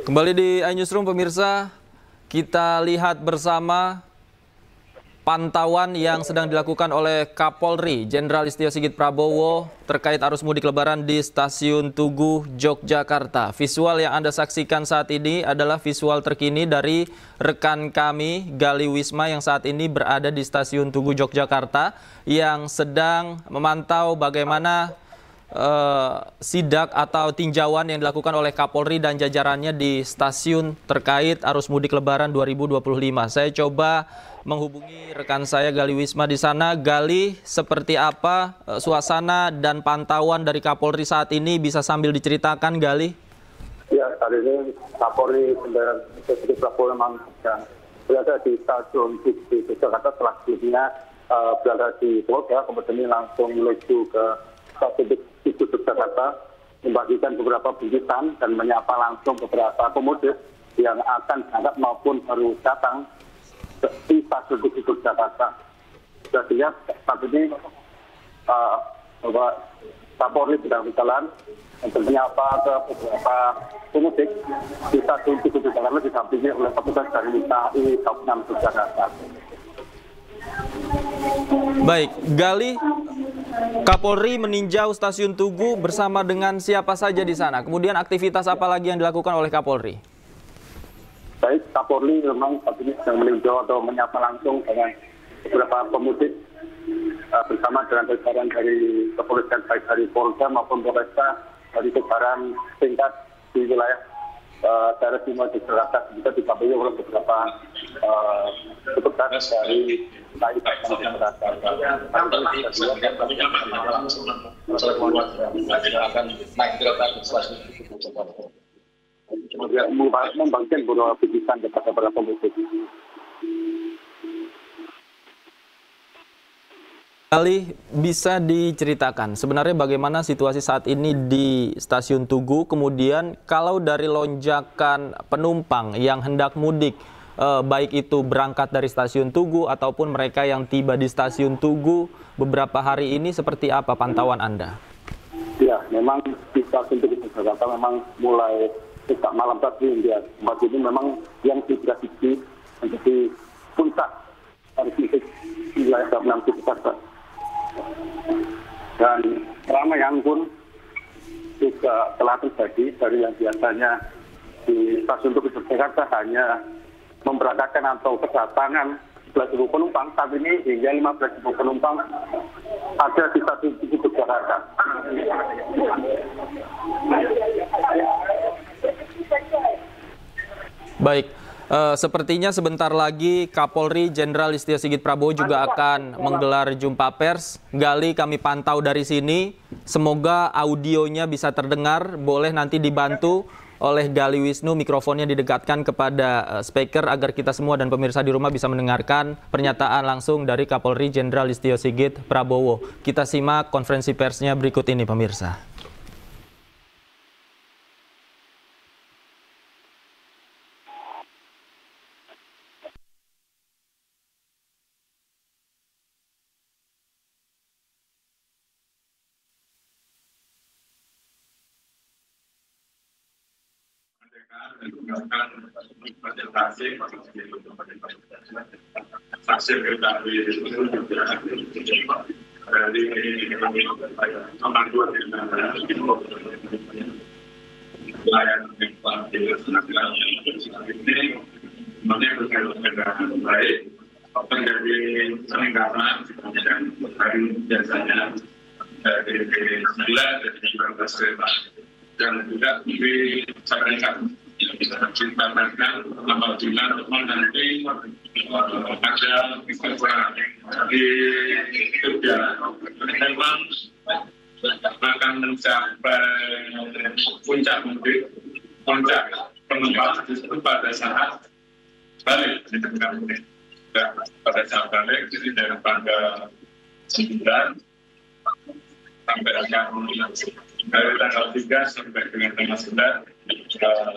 Kembali di iNewsroom pemirsa, kita lihat bersama pantauan yang sedang dilakukan oleh Kapolri Jenderal Listio Sigit Prabowo terkait arus mudik lebaran di Stasiun Tugu, Yogyakarta. Visual yang Anda saksikan saat ini adalah visual terkini dari rekan kami, Gali Wisma, yang saat ini berada di Stasiun Tugu, Yogyakarta, yang sedang memantau bagaimana sidak atau tinjauan yang dilakukan oleh Kapolri dan jajarannya di stasiun terkait arus mudik lebaran 2025. Saya coba menghubungi rekan saya Gali Wisma di sana. Gali, seperti apa suasana dan pantauan dari Kapolri saat ini, bisa sambil diceritakan, Gali? Ya, saat ini Kapolri Jenderal Sigit Prabowo memang berada di stasiun di Jakarta, setelah sebelumnya berada di Polda, kemudian langsung menuju ke stasiun di Jakarta, membagikan beberapa bingkisan dan menyapa langsung beberapa pemudik yang akan berangkat maupun baru datang di stasiun di Jakarta. Jadi saat ini bahwa Kapolri sedang berjalan untuk menyapa ke beberapa pemudik di stasiun di Jakarta, didampingi oleh petugas dari KAI Kabupaten Yogyakarta. Baik, Gali, Kapolri meninjau Stasiun Tugu bersama dengan siapa saja di sana? Kemudian aktivitas apa lagi yang dilakukan oleh Kapolri? Baik, Kapolri memang saat ini sedang meninjau atau menyapa langsung dengan beberapa pemudik bersama dengan jajaran dari kepolisian, baik dari Polda maupun Polresta, dari jajaran tingkat di wilayah daerah Timur di Jakarta, juga didampingi oleh beberapa petugas dari KAI Kabupaten kemudian membagikan beberapa bingkisan kepada para pemudik. Kali bisa diceritakan sebenarnya bagaimana situasi saat ini di Stasiun Tugu, kemudian kalau dari lonjakan penumpang yang hendak mudik, baik itu berangkat dari Stasiun Tugu ataupun mereka yang tiba di Stasiun Tugu beberapa hari ini, seperti apa pantauan Anda? Ya, memang di Stasiun Tugu Jakarta memang mulai sejak malam tadi hingga tempat ini memang yang diprediksi menjadi puncak arus mudik wilayah Kabupaten Jakarta. Dan keramaian pun juga telah terjadi dari yang biasanya di Stasiun Tugu Jakarta hanya memberangkatkan atau kedatangan 11.000 penumpang, saat ini hingga 15.000 penumpang ada di Stasiun Tugu Jakarta. Baik, sepertinya sebentar lagi Kapolri Jenderal Listio Sigit Prabowo juga akan menggelar jumpa pers. Gali, kami pantau dari sini. Semoga audionya bisa terdengar. Boleh nanti dibantu oleh Gali Wisnu, mikrofonnya didekatkan kepada speaker agar kita semua dan pemirsa di rumah bisa mendengarkan pernyataan langsung dari Kapolri Jenderal Listio Sigit Prabowo. Kita simak konferensi persnya berikut ini, pemirsa. Stasiun kereta api itu juga dari kemampuan layanan ini sebenarnya berjalan baik, terjadi peningkatan dan hari biasanya dari 9 dari 19 kereta dan juga disarankan disarankan apabila nanti ada kekurangan di Jogja memang akan mencapai puncak mudik, puncak penumpang itu pada saat balik di tengah mudik. Pada saat balik jadi dari tanggal 9 sampai dari tanggal 3 sampai dengan tanggal 9,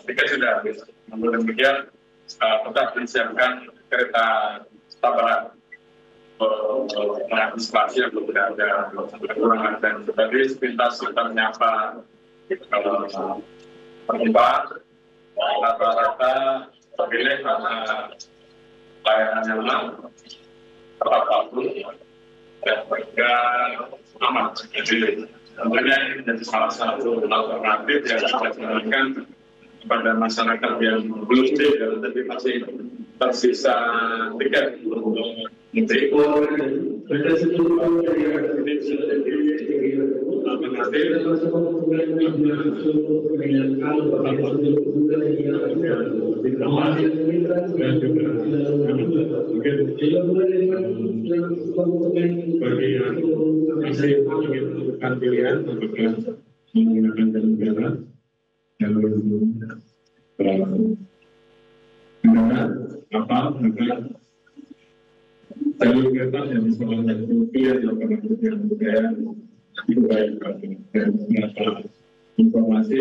3 sudah habis. Namun demikian tetap disiapkan kereta tambahan mengantisipasi apabila ada kekurangan dan sebagai sepintas kita menyapa penumpang rata-rata terpilih karena layanan yang tepat waktu dan juga aman. Jadi tentunya ini menjadi salah satu alternatif yang bisa diberikan kepada masyarakat yang belum mudik tapi masih tersisa tiket untuk mudik. Bagi yang masih ingin menentukan pilihan apakah menggunakan jalur darat, jalur darat, kapal, maka jalur kereta yang salah satu pilihan yang pernah berjalan budaya itu baik dan mendapat informasi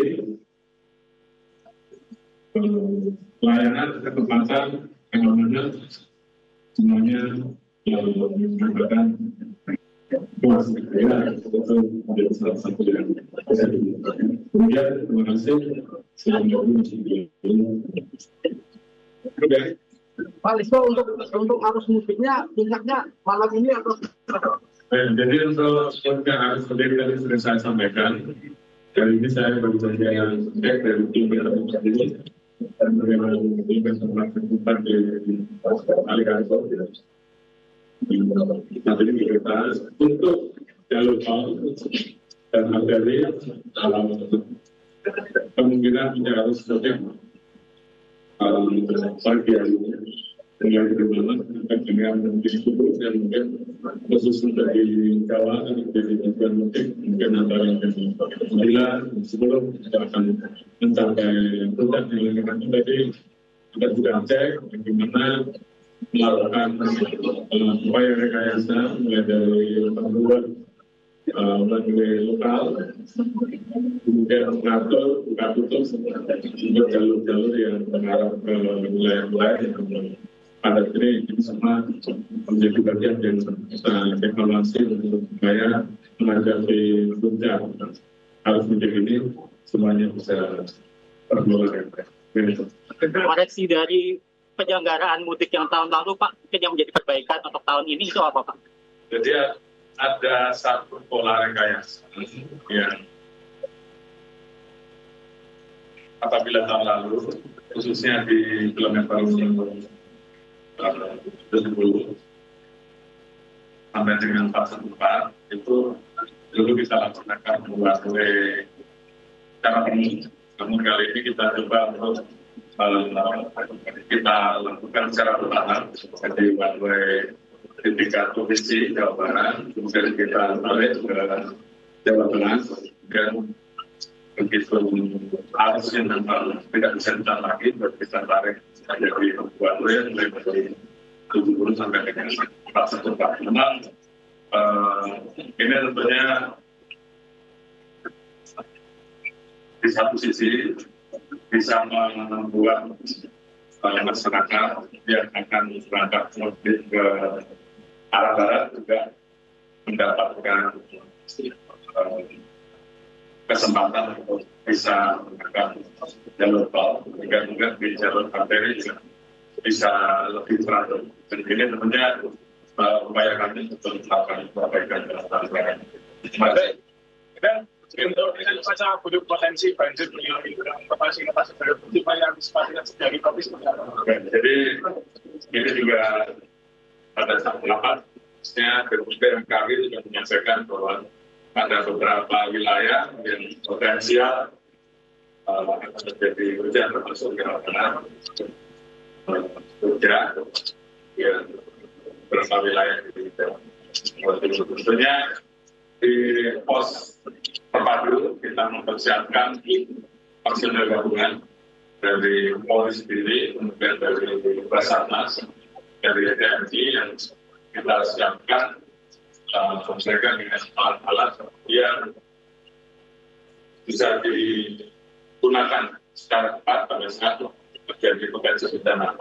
layanan ketepatan keamanan semuanya yang menggunakan puas ya itu menjadi salah satu yang bisa dilakukan. Kemudian terima kasih selamat Oke. Pak Lisbo untuk arus mudiknya puncaknya malam ini atau? Jadi untuk arus mudik tadi sudah saya sampaikan. Kali ini saya baru saja yang cek dari tim yang ini dan bagaimana ini bersama tempat di Alikanto. Nanti ini kita untuk jalur tol dan arteri dalam kemungkinan tidak harus mudik pagi hari ini dengan bagaimana dengan diskusi dan mungkin khusus untuk di Jawa dan di tujuan mudik mungkin antara jam 9 sebelum kita akan mencapai puncak yang tadi kita sudah cek bagaimana melakukan upaya rekayasa mulai dari pembuat melalui lokal, kemudian mengatur buka tutup untuk jalur-jalur yang mengarah ke wilayah-wilayah yang padat ini semua menjadi bagian yang kita evaluasi untuk supaya menghadapi puncak arus mudik ini semuanya bisa terkelola dengan baik. Koreksi dari penyelenggaraan mudik yang tahun lalu, Pak, mungkin yang menjadi perbaikan untuk tahun ini itu apa, Pak? Jadi ada satu pola rekayasa yang apabila tahun lalu, khususnya di kilometer 70 sampai dengan 414 itu dulu kita laksanakan one-way secara penuh. Namun kali ini kita coba untuk kita lakukan secara bertahap, jadi one-way di tingkat provinsi Jawa Barat, kemudian kita balik ke Jawa Tengah, dan begitu arusnya nampak tidak bisa ditahan lagi, kita tarik jadi one-way mulai dari 70 sampai dengan 414. Memang ini tentunya di satu sisi bisa membuat masyarakat yang akan berangkat mudik ke arah barat juga mendapatkan kesempatan untuk bisa menggunakan jalur tol, sehingga juga di jalur arteri juga bisa lebih teratur. Dan ini tentunya upaya kami untuk melakukan perbaikan dalam rangka. Dan untuk saja butuh potensi banjir dengan kapasitas supaya antisipasinya dari COVID. Jadi ini juga pada saat rapat, khususnya BMKG juga menyampaikan bahwa ada beberapa wilayah yang potensial akan terjadi hujan termasuk Jawa Tengah, Jogja, ya beberapa wilayah di Jawa. Tentunya di pos terpadu kita mempersiapkan personel gabungan dari Polri sendiri, kemudian dari Basarnas, dari TNI yang kita siapkan mereka dengan alat-alat yang bisa digunakan secara tepat pada saat terjadi potensi bencana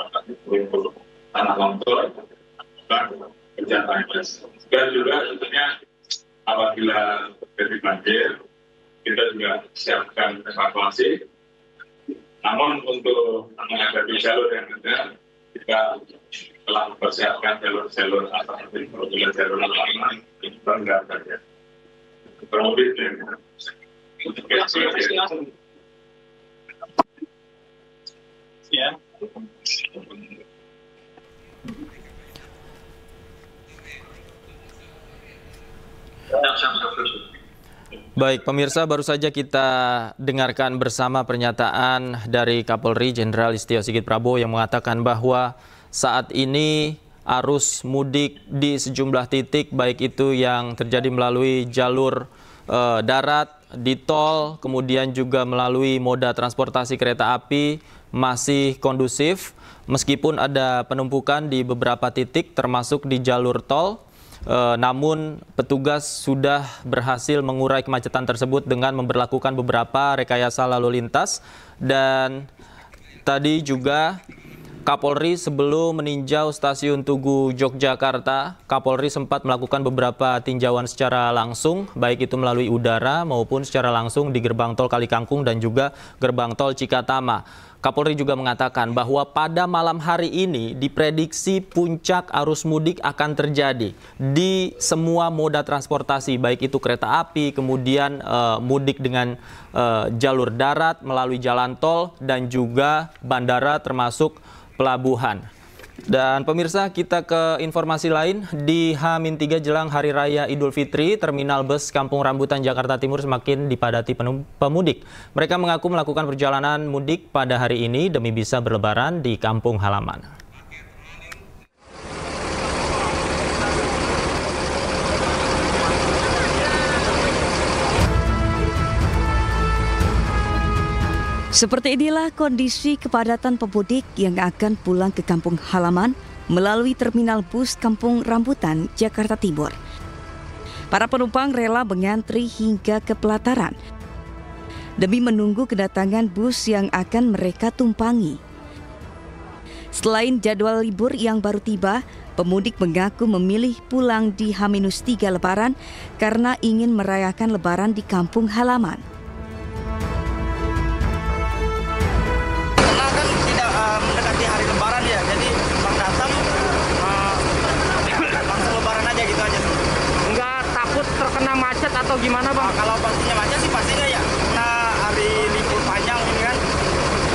untuk tanah longsor, bencana alam. Dan juga tentunya apabila terjadi banjir, kita juga siapkan evakuasi Namun untuk menghadapi jalur yang ada, kita telah mempersiapkan jalur-jalur alternatif. Apabila jalur lama itu enggak saja. Terlebih ya. Baik, pemirsa, baru saja kita dengarkan bersama pernyataan dari Kapolri Jenderal Listio Sigit Prabowo yang mengatakan bahwa saat ini arus mudik di sejumlah titik, baik itu yang terjadi melalui jalur darat, di tol, kemudian juga melalui moda transportasi kereta api, masih kondusif meskipun ada penumpukan di beberapa titik termasuk di jalur tol. Namun petugas sudah berhasil mengurai kemacetan tersebut dengan memberlakukan beberapa rekayasa lalu lintas. Dan tadi juga Kapolri sebelum meninjau stasiun Tugu Yogyakarta, Kapolri sempat melakukan beberapa tinjauan secara langsung, baik itu melalui udara maupun secara langsung di gerbang tol Kalikangkung dan juga gerbang tol Cikatama. Kapolri juga mengatakan bahwa pada malam hari ini diprediksi puncak arus mudik akan terjadi di semua moda transportasi, baik itu kereta api, kemudian mudik dengan jalur darat melalui jalan tol dan juga bandara termasuk pelabuhan. Dan pemirsa, kita ke informasi lain. Di H-3 jelang Hari Raya Idul Fitri, terminal bus Kampung Rambutan Jakarta Timur semakin dipadati pemudik. Mereka mengaku melakukan perjalanan mudik pada hari ini demi bisa berlebaran di kampung halaman. Seperti inilah kondisi kepadatan pemudik yang akan pulang ke kampung halaman melalui terminal bus Kampung Rambutan, Jakarta Timur. Para penumpang rela mengantri hingga ke pelataran demi menunggu kedatangan bus yang akan mereka tumpangi. Selain jadwal libur yang baru tiba, pemudik mengaku memilih pulang di H-3 Lebaran karena ingin merayakan Lebaran di kampung halaman. Mendekati hari Lebaran ya, jadi bang datang langsung Lebaran aja gitu aja. Nggak takut terkena macet atau gimana bang? Kalau pastinya macet sih pastinya ya, karena hari libur panjang ini kan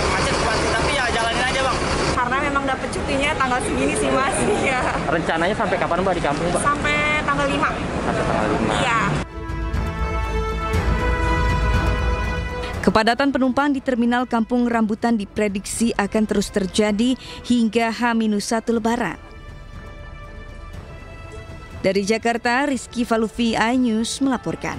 macet pasti, tapi ya jalanin aja bang. Karena memang dapat cutinya tanggal segini sih mas. Ya. Rencananya sampai kapan mbak di kampung mbak? Sampai tanggal 5. Sampai tanggal 5. Iya. Kepadatan penumpang di terminal Kampung Rambutan diprediksi akan terus terjadi hingga H-1 Lebaran. Dari Jakarta, Rizky Falufi, iNews melaporkan.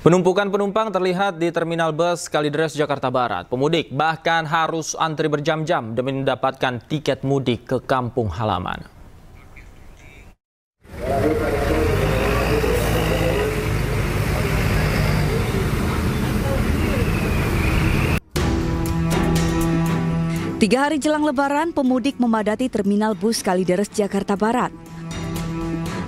Penumpukan penumpang terlihat di terminal bus Kalideres, Jakarta Barat. Pemudik bahkan harus antri berjam-jam demi mendapatkan tiket mudik ke kampung halaman. Tiga hari jelang Lebaran, pemudik memadati terminal bus Kalideres, Jakarta Barat.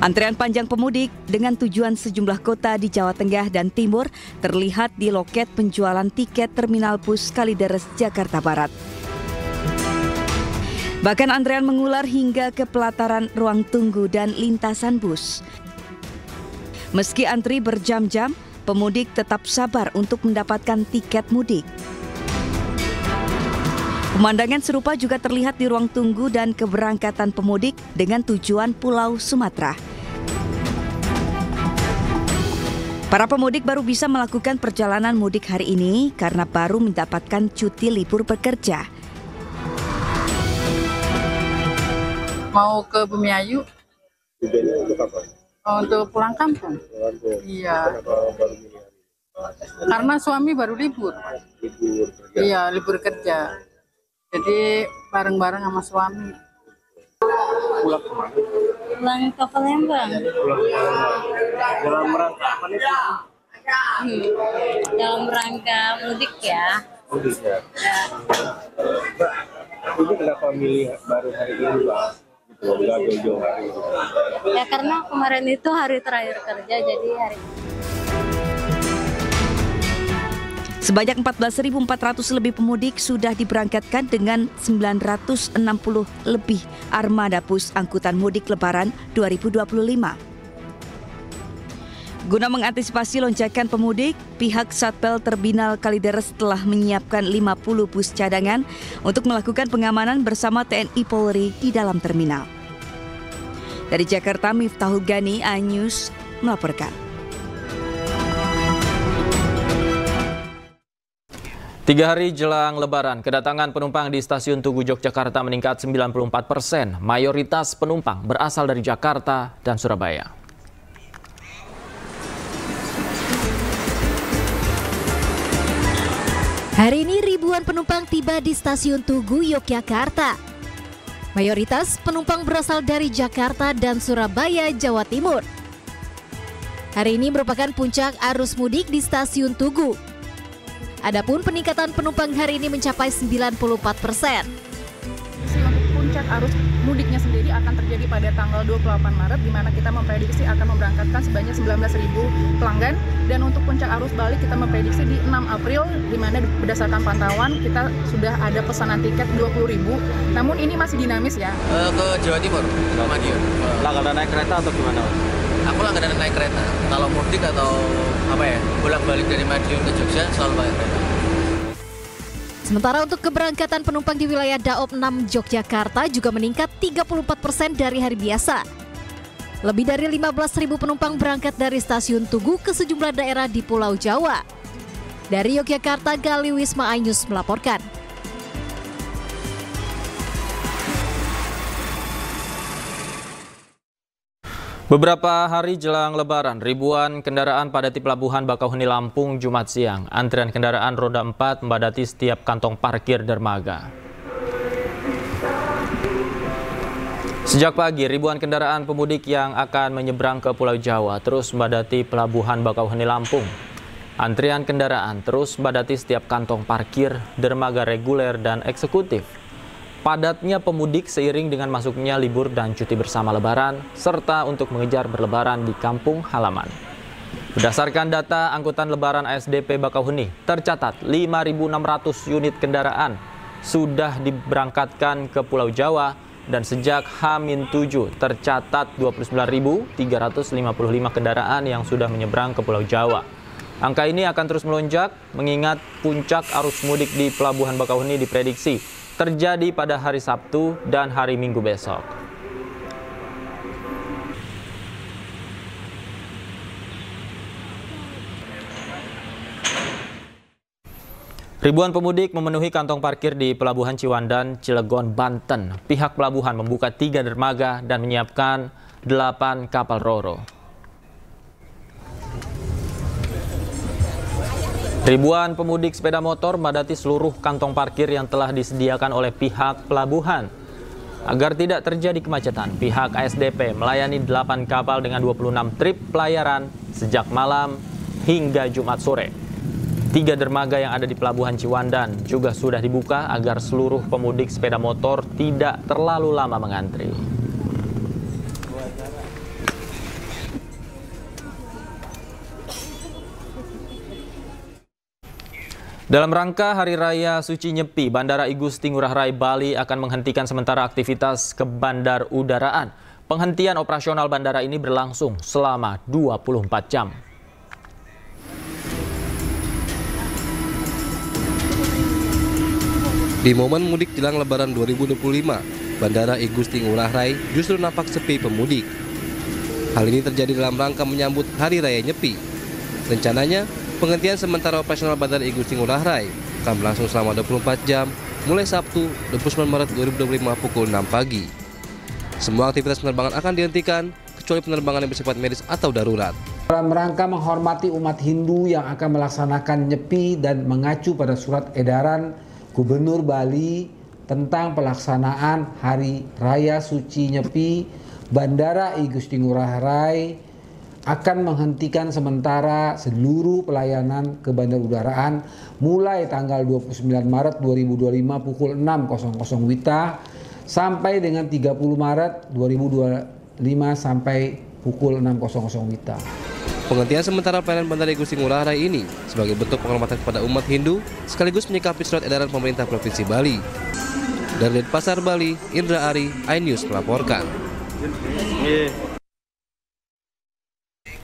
Antrean panjang pemudik dengan tujuan sejumlah kota di Jawa Tengah dan Timur terlihat di loket penjualan tiket terminal bus Kalideres, Jakarta Barat. Bahkan antrean mengular hingga ke pelataran ruang tunggu dan lintasan bus. Meski antri berjam-jam, pemudik tetap sabar untuk mendapatkan tiket mudik. Pemandangan serupa juga terlihat di ruang tunggu dan keberangkatan pemudik dengan tujuan Pulau Sumatera. Para pemudik baru bisa melakukan perjalanan mudik hari ini karena baru mendapatkan cuti libur bekerja. Mau ke Bumiayu. Untuk apa? Untuk pulang kampung. Iya. Karena suami baru libur. Iya, libur kerja. Jadi bareng-bareng sama suami. Pulang kemana? Pulang ke Palembang. Dalam rangka apa nih? Dalam rangka mudik ya. Mudik ya. Ini kenapa milih baru hari ini Pak? Nggak jauh-jauh hari ini. Ya karena kemarin itu hari terakhir kerja, jadi hari Sebanyak 14.400 lebih pemudik sudah diberangkatkan dengan 960 lebih armada bus angkutan mudik Lebaran 2025. Guna mengantisipasi lonjakan pemudik, pihak Satpel Terminal Kalideres telah menyiapkan 50 bus cadangan untuk melakukan pengamanan bersama TNI Polri di dalam terminal. Dari Jakarta, Miftahul Gani, iNews melaporkan. 3 hari jelang Lebaran, kedatangan penumpang di Stasiun Tugu Yogyakarta meningkat 94%. Mayoritas penumpang berasal dari Jakarta dan Surabaya. Hari ini ribuan penumpang tiba di Stasiun Tugu Yogyakarta. Mayoritas penumpang berasal dari Jakarta dan Surabaya, Jawa Timur. Hari ini merupakan puncak arus mudik di Stasiun Tugu. Adapun peningkatan penumpang hari ini mencapai 94%. Untuk puncak arus mudiknya sendiri akan terjadi pada tanggal 28 Maret, di mana kita memprediksi akan memberangkatkan sebanyak 19.000 pelanggan. Dan untuk puncak arus balik kita memprediksi di 6 April, di mana berdasarkan pantauan kita sudah ada pesanan tiket 20.000. Namun ini masih dinamis ya. Ke Jawa Timur, ke Madiun. Langganan naik kereta atau gimana? Aku langganan naik kereta. Kalau mudik atau bolak-balik dari Madiun ke Jogja selalu pakai kereta. Sementara untuk keberangkatan penumpang di wilayah Daop 6 Yogyakarta juga meningkat 34% dari hari biasa. Lebih dari 15.000 penumpang berangkat dari Stasiun Tugu ke sejumlah daerah di Pulau Jawa. Dari Yogyakarta, Gali Wisma, iNews melaporkan. Beberapa hari jelang Lebaran, ribuan kendaraan padati Pelabuhan Bakauheni, Lampung, Jumat siang. Antrian kendaraan roda 4 membadati setiap kantong parkir dermaga. Sejak pagi, ribuan kendaraan pemudik yang akan menyeberang ke Pulau Jawa terus membadati Pelabuhan Bakauheni, Lampung. Antrian kendaraan terus membadati setiap kantong parkir dermaga reguler dan eksekutif. Padatnya pemudik seiring dengan masuknya libur dan cuti bersama Lebaran, serta untuk mengejar berlebaran di kampung halaman. Berdasarkan data angkutan Lebaran ASDP Bakauheni, tercatat 5.600 unit kendaraan sudah diberangkatkan ke Pulau Jawa, dan sejak H-7 tercatat 29.355 kendaraan yang sudah menyeberang ke Pulau Jawa. Angka ini akan terus melonjak mengingat puncak arus mudik di Pelabuhan Bakauheni diprediksi terjadi pada hari Sabtu dan hari Minggu besok. Ribuan pemudik memenuhi kantong parkir di Pelabuhan Ciwandan, Cilegon, Banten. Pihak pelabuhan membuka 3 dermaga dan menyiapkan 8 kapal ro-ro. Ribuan pemudik sepeda motor memadati seluruh kantong parkir yang telah disediakan oleh pihak pelabuhan. Agar tidak terjadi kemacetan, pihak ASDP melayani 8 kapal dengan 26 trip pelayaran sejak malam hingga Jumat sore. 3 dermaga yang ada di Pelabuhan Ciwandan juga sudah dibuka agar seluruh pemudik sepeda motor tidak terlalu lama mengantri. Dalam rangka Hari Raya Suci Nyepi, Bandara I Gusti Ngurah Rai Bali akan menghentikan sementara aktivitas ke bandar udaraan. Penghentian operasional bandara ini berlangsung selama 24 jam. Di momen mudik jelang Lebaran 2025, Bandara I Gusti Ngurah Rai justru nampak sepi pemudik. Hal ini terjadi dalam rangka menyambut Hari Raya Nyepi. Rencananya, penghentian sementara operasional Bandara I Gusti Ngurah Rai akan berlangsung selama 24 jam mulai Sabtu 29 Maret 2025 pukul 6 pagi. Semua aktivitas penerbangan akan dihentikan kecuali penerbangan yang bersifat medis atau darurat. Dalam rangka menghormati umat Hindu yang akan melaksanakan Nyepi dan mengacu pada surat edaran Gubernur Bali tentang pelaksanaan Hari Raya Suci Nyepi, Bandara I Gusti Ngurah Rai akan menghentikan sementara seluruh pelayanan ke bandar udaraan mulai tanggal 29 Maret 2025 pukul 6.00 WITA sampai dengan 30 Maret 2025 sampai pukul 6.00 WITA. Penghentian sementara pelayanan Bandara Igusti Ngurah Rai ini sebagai bentuk penghormatan kepada umat Hindu sekaligus menyikapi surat edaran pemerintah Provinsi Bali. Dari Denpasar, Bali, Indra Ari, iNews melaporkan.